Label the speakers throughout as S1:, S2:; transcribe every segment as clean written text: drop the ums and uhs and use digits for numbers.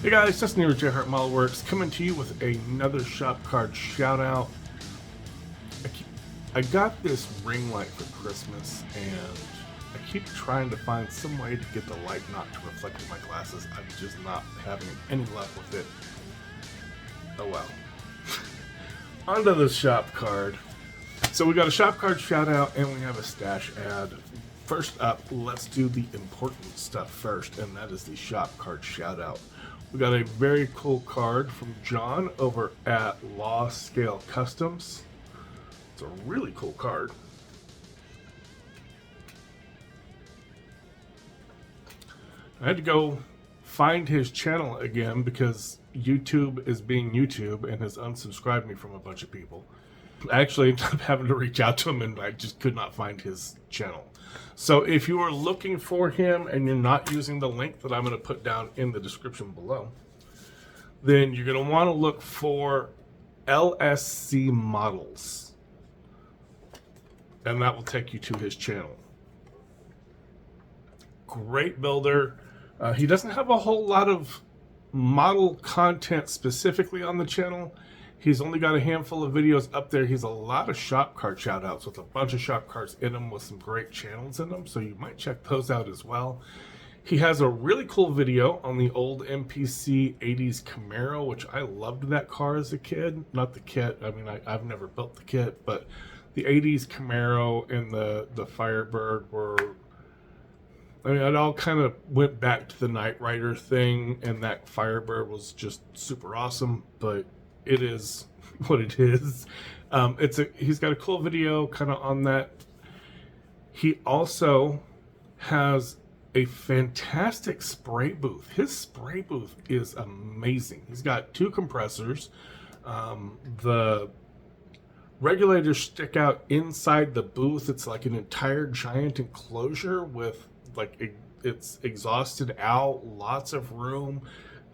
S1: Hey guys, Justin here with JHart Modelworks, coming to you with another shop card shout out. I got this ring light for Christmas and I keep trying to find some way to get the light not to reflect in my glasses. I'm just not having any luck with it. Oh well. Onto the shop card. So we got a shop card shout out and we have a stash ad. First up, let's do the important stuff first, and that is the shop card shout out. We got a very cool card from John over at Law Scale Customs. It's a really cool card. I had to go find his channel again because YouTube is being YouTube and has unsubscribed me from a bunch of people. I actually ended up having to reach out to him and I just could not find his channel. So if you are looking for him and you're not using the link that I'm going to put down in the description below, then you're going to want to look for LSC Models. And that will take you to his channel. Great builder. He doesn't have a whole lot of model content specifically on the channel. He's only got a handful of videos up there. He's a lot of shop card shout outs with a bunch of shop cards in them with some great channels in them. So you might check those out as well. He has a really cool video on the old MPC 80s Camaro, which I loved that car as a kid. Not the kit. I mean, I've never built the kit, but the 80s Camaro and the Firebird were, I mean, it all kind of went back to the Knight Rider thing, and that Firebird was just super awesome, but it is what it is. He's got a cool video kind of on that. He also has a fantastic spray booth. His spray booth is amazing. He's got two compressors. The regulators stick out inside the booth. It's like an entire giant enclosure with it's exhausted out, lots of room,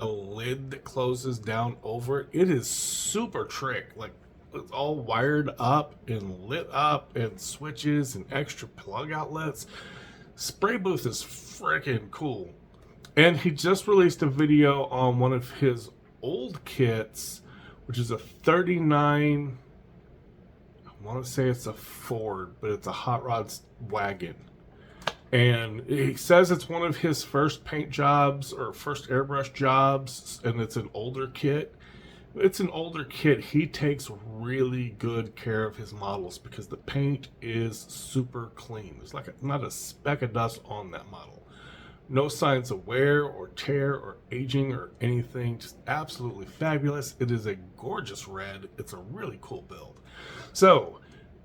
S1: a lid that closes down over it. It is super trick. Like, it's all wired up and lit up and switches and extra plug outlets. Spray booth is freaking cool. And he just released a video on one of his old kits, which is a 39, I want to say it's a Ford, but it's a hot rod wagon. And he says it's one of his first paint jobs or first airbrush jobs, and it's an older kit. It's an older kit. He takes really good care of his models because the paint is super clean. There's not a speck of dust on that model. No signs of wear or tear or aging or anything. Just absolutely fabulous. It is a gorgeous red. It's a really cool build. So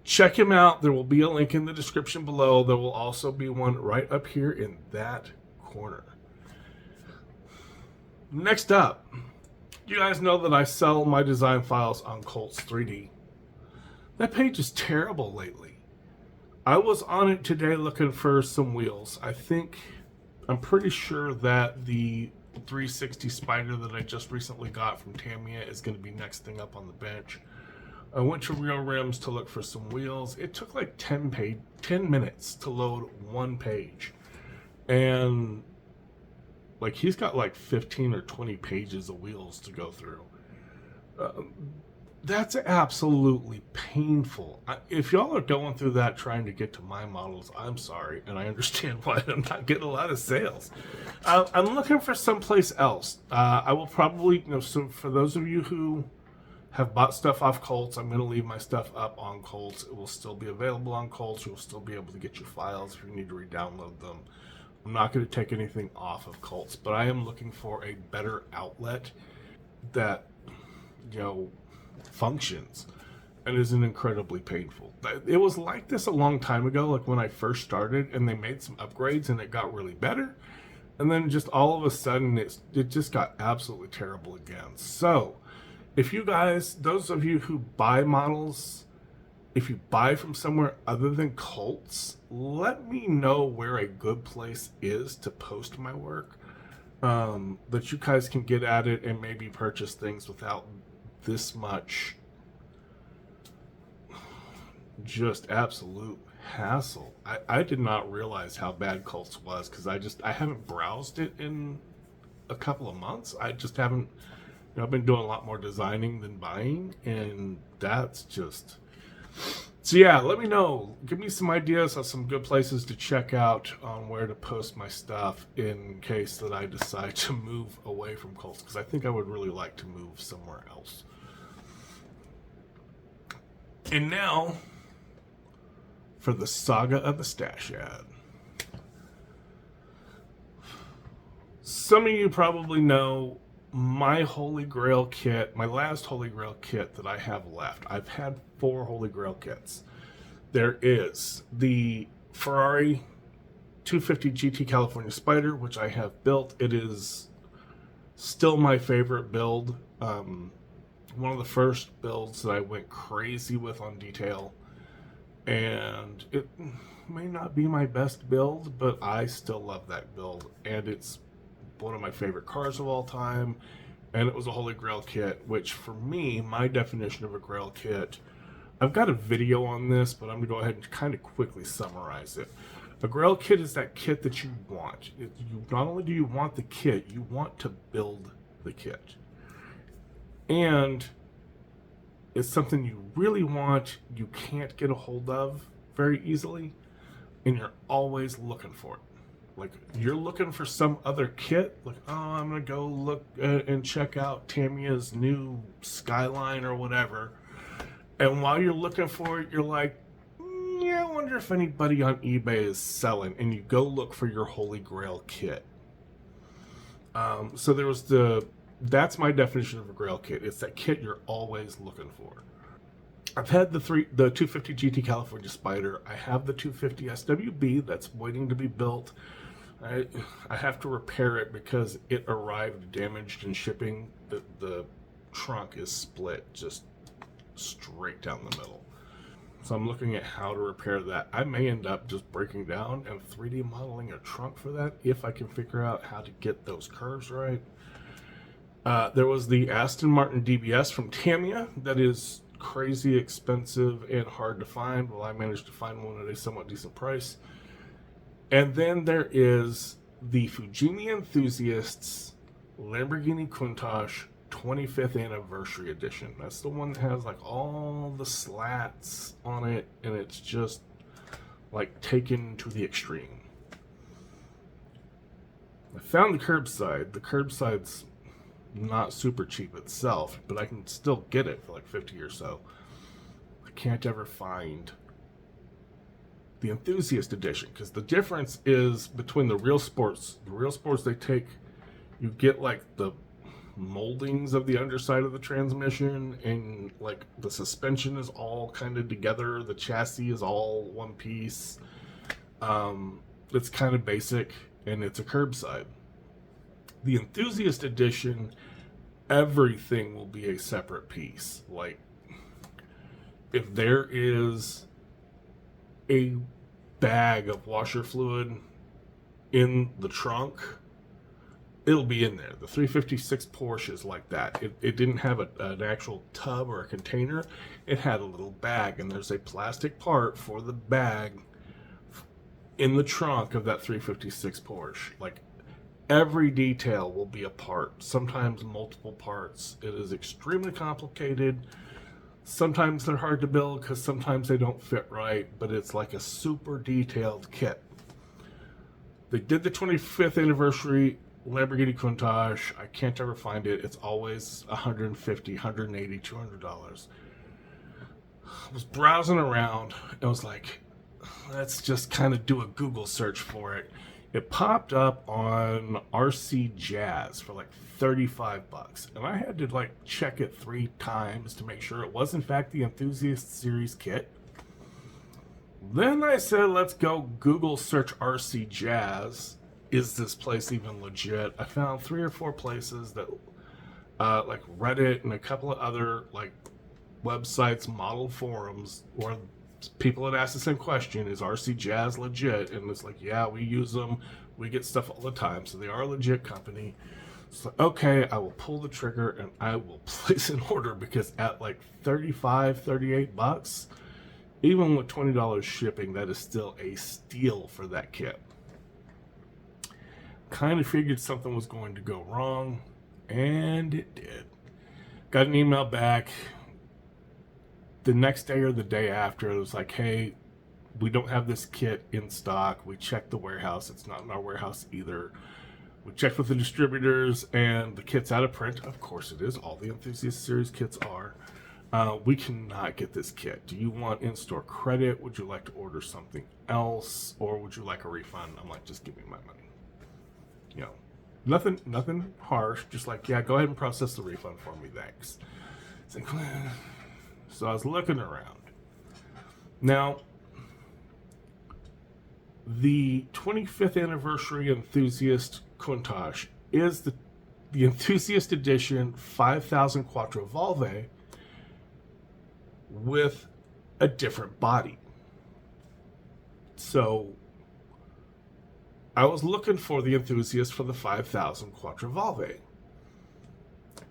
S1: check him out. There will be a link in the description below. There will also be one right up here in that corner. Next up, you guys know that I sell my design files on Colts 3D. That page is terrible lately. I was on it today looking for some wheels. I'm pretty sure that the 360 Spider that I just recently got from Tamiya is going to be next thing up on the bench. I went to Real Rims to look for some wheels. It took like 10 minutes to load one page. And like he's got like 15 or 20 pages of wheels to go through. That's absolutely painful. If y'all are going through that trying to get to my models, I'm sorry. And I understand why I'm not getting a lot of sales. I'm looking for someplace else. I will probably, so for those of you who have bought stuff off Colts, I'm going to leave my stuff up on Colts. It will still be available on Colts. You'll still be able to get your files if you need to re-download them. I'm not going to take anything off of Colts, but I am looking for a better outlet that, functions and isn't incredibly painful. It was like this a long time ago, like when I first started, and they made some upgrades and it got really better. And then just all of a sudden, it just got absolutely terrible again. So if you guys, those of you who buy models, if you buy from somewhere other than Colts, let me know where a good place is to post my work, that you guys can get at it and maybe purchase things without this much just absolute hassle. I did not realize how bad Colts was because I haven't browsed it in a couple of months. I just haven't, I've been doing a lot more designing than buying, and that's just... So yeah, let me know. Give me some ideas of some good places to check out on where to post my stuff in case that I decide to move away from Colts, because I think I would really like to move somewhere else. And now for the saga of the stash ad. Some of you probably know my Holy Grail kit, my last Holy Grail kit that I have left. I've had 4 Holy Grail kits. There is the Ferrari 250 GT California Spider, which I have built. It is still my favorite build. One of the first builds that I went crazy with on detail. And it may not be my best build, but I still love that build. And it's one of my favorite cars of all time, and it was a Holy Grail kit, which for me, my definition of a Grail kit, I've got a video on this, but I'm going to go ahead and kind of quickly summarize it. A Grail kit is that kit that you want. Not only do you want the kit, you want to build the kit. And it's something you really want, you can't get a hold of very easily, and you're always looking for it. Like, you're looking for some other kit, like, oh, I'm going to go look and check out Tamiya's new Skyline or whatever. And while you're looking for it, you're like, yeah, I wonder if anybody on eBay is selling. And you go look for your Holy Grail kit. So there was that's my definition of a Grail kit. It's that kit you're always looking for. I've had the 250 GT California Spider. I have the 250 SWB that's waiting to be built. I have to repair it because it arrived damaged in shipping. The trunk is split just straight down the middle. So I'm looking at how to repair that. I may end up just breaking down and 3D modeling a trunk for that if I can figure out how to get those curves right. There was the Aston Martin DBS from Tamiya that is crazy expensive and hard to find. Well, I managed to find one at a somewhat decent price. And then there is the Fujimi Enthusiasts Lamborghini Countach 25th Anniversary Edition. That's the one that has like all the slats on it, and it's just like taken to the extreme. I found the curbside. The curbside's not super cheap itself, but I can still get it for like 50 or so. I can't ever find the Enthusiast Edition, because the difference is between the real sports. The real sports, you get like the moldings of the underside of the transmission, and like the suspension is all kind of together. The chassis is all one piece. It's kind of basic, and it's a curbside. The Enthusiast Edition, everything will be a separate piece. Like, if there is a bag of washer fluid in the trunk, it'll be in there. The 356 Porsche is like that. It didn't have an actual tub or a container. It had a little bag, and there's a plastic part for the bag in the trunk of that 356 Porsche. Like, every detail will be a part, sometimes multiple parts. It is extremely complicated. Sometimes they're hard to build because sometimes they don't fit right, but it's like a super detailed kit. They did the 25th anniversary Lamborghini Countach. I can't ever find it. It's always $150, $180, $200. I was browsing around and was like, let's just kind of do a Google search for it. It popped up on RC Jazz for like $35, and I had to like check it 3 times to make sure it was in fact the Enthusiast Series kit. Then I said, let's go Google search RC Jazz. Is this place even legit? I found 3 or 4 places that like Reddit and a couple of other like websites, model forums, where people had asked the same question: is RC Jazz legit? And it's like, yeah, we use them, we get stuff all the time, so they are a legit company. So okay, I will pull the trigger and I will place an order, because at like $35-$38, even with $20 shipping, that is still a steal for that kit. Kind of figured something was going to go wrong, and it did. Got an email back the next day or the day after. It was like, hey, we don't have this kit in stock. We checked the warehouse. It's not in our warehouse either. We checked with the distributors, and the kit's out of print. Of course it is. All the Enthusiast Series kits are. We cannot get this kit. Do you want in-store credit? Would you like to order something else? Or would you like a refund? I'm like, just give me my money. You know, nothing harsh. Just like, yeah, go ahead and process the refund for me. Thanks. It's like, so I was looking around. Now, the 25th anniversary Enthusiast Countach is the Enthusiast Edition 5000 Quattro Volve with a different body. So I was looking for the Enthusiast for the 5000 Quattro Volve.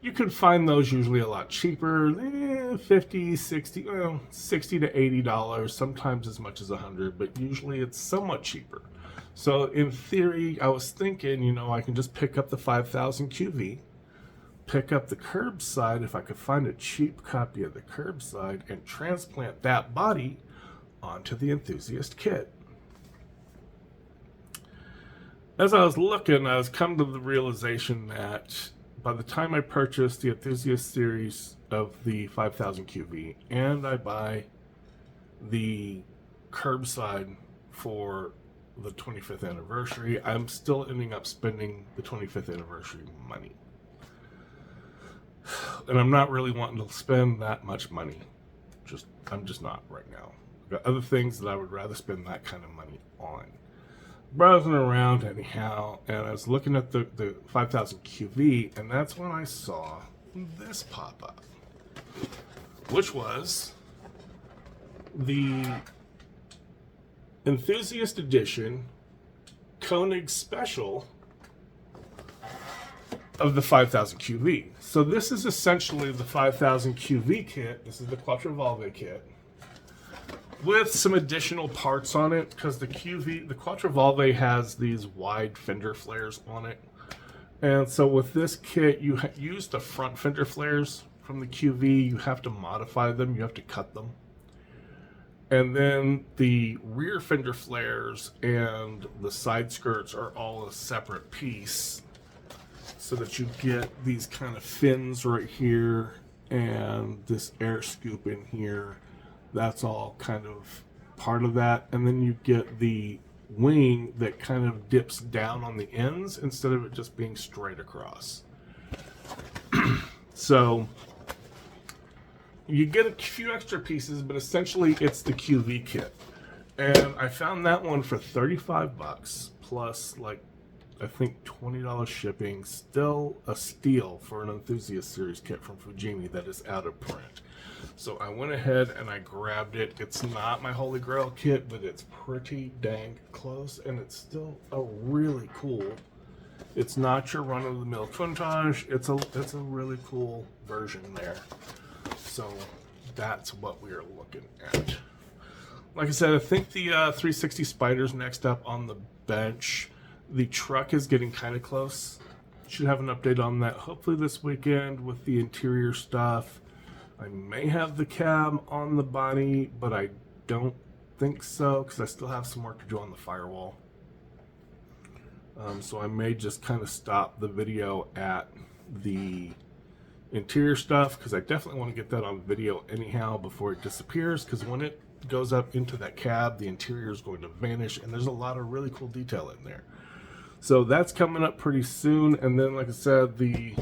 S1: You can find those usually a lot cheaper, $50, $60, $60 to $80, sometimes as much as $100, but usually it's somewhat cheaper. So in theory, I was thinking, you know, I can just pick up the 5000 QV, pick up the curbside, if I could find a cheap copy of the curbside, and transplant that body onto the Enthusiast kit. As I was looking, I was coming to the realization that by the time I purchase the Enthusiast series of the 5000 QV and I buy the curbside for the 25th anniversary, I'm still ending up spending the 25th anniversary money. And I'm not really wanting to spend that much money. I'm just not right now. I've got other things that I would rather spend that kind of money on. Browsing around anyhow, and I was looking at the 5000 QV, and that's when I saw this pop up, which was the Enthusiast Edition Koenig Special of the 5000 QV. So this is essentially the 5000 QV kit. This is the Quattro Volve kit with some additional parts on it, because the Quattro Volve has these wide fender flares on it. And so with this kit, you use the front fender flares from the QV. You have to modify them. You have to cut them. And then the rear fender flares and the side skirts are all a separate piece, so that you get these kind of fins right here and this air scoop in here. That's all kind of part of that. And then you get the wing that kind of dips down on the ends instead of it just being straight across. So you get a few extra pieces, but essentially it's the QV kit. And I found that one for $35 plus, like, I think $20 shipping. Still a steal for an Enthusiast Series kit from Fujimi that is out of print. So I went ahead and I grabbed it. It's not my Holy Grail kit, but it's pretty dang close, and it's still a really cool. It's not your run-of-the-mill Countach. It's a really cool version there. So that's what we are looking at. Like I said, I think the 360 Spider's next up on the bench. The truck is getting kind of close. Should have an update on that hopefully this weekend with the interior stuff. I may have the cab on the body, but I don't think so, because I still have some work to do on the firewall. So I may just kind of stop the video at the interior stuff, because I definitely want to get that on video anyhow before it disappears, because when it goes up into that cab, the interior is going to vanish, and there's a lot of really cool detail in there. So that's coming up pretty soon. And then, like I said, the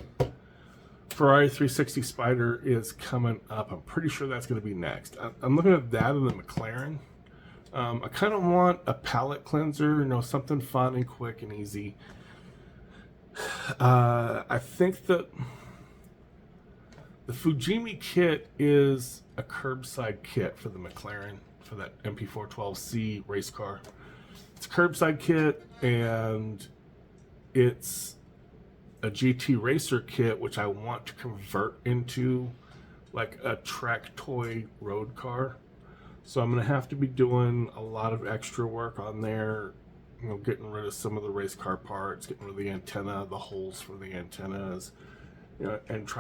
S1: Ferrari 360 Spider is coming up. I'm pretty sure that's going to be next. I'm looking at that and the McLaren. I kind of want a palette cleanser, you know, something fun and quick and easy. I think that the Fujimi kit is a curbside kit for the McLaren, for that MP412C race car. It's a curbside kit, and it's a GT Racer kit, which I want to convert into like a track toy road car. So I'm going to have to be doing a lot of extra work on there You know, getting rid of some of the race car parts, getting rid of the antenna, the holes for the antennas, you know, and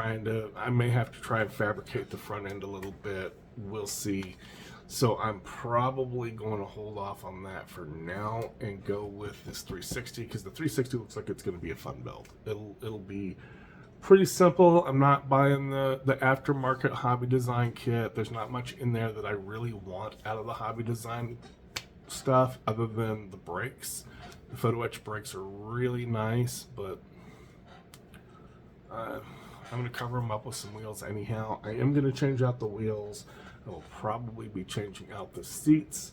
S1: I may have to try and fabricate the front end a little bit. We'll see. So I'm probably going to hold off on that for now and go with this 360, because the 360 looks like it's going to be a fun build. It'll be pretty simple. I'm not buying the aftermarket hobby design kit. There's not much in there that I really want out of the hobby design stuff other than the brakes. The photo etch brakes are really nice, but I'm going to cover them up with some wheels anyhow. I am going to change out the wheels. I will probably be changing out the seats.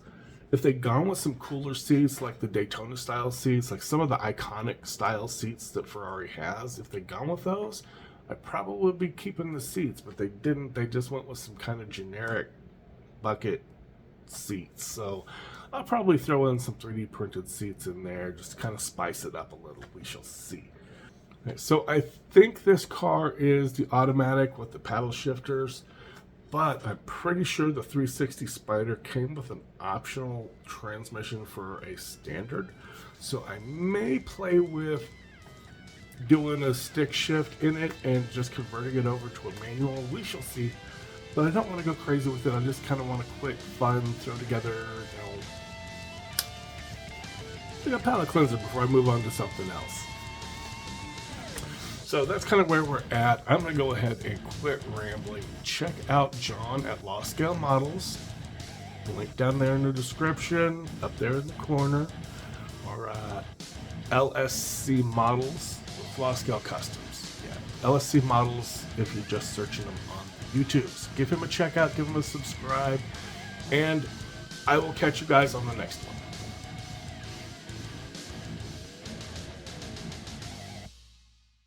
S1: If they'd gone with some cooler seats, like the Daytona style seats, like some of the iconic style seats that Ferrari has, if they'd gone with those, I probably would be keeping the seats, but they didn't. They just went with some kind of generic bucket seats. So I'll probably throw in some 3D printed seats in there just to kind of spice it up a little. We shall see. Okay, so I think this car is the automatic with the paddle shifters, but I'm pretty sure the 360 Spider came with an optional transmission for a standard. So I may play with doing a stick shift in it and just converting it over to a manual. We shall see. But I don't want to go crazy with it. I just kind of want a quick, fun, throw together, a palate cleanser before I move on to something else. So that's kind of where we're at. I'm going to go ahead and quit rambling. Check out John at Lost Scale Models. Link down there in the description, up there in the corner. Or LSC Models with Lost Scale Customs. Yeah, LSC Models if you're just searching them on YouTube. So give him a check out, give him a subscribe, and I will catch you guys on the next one.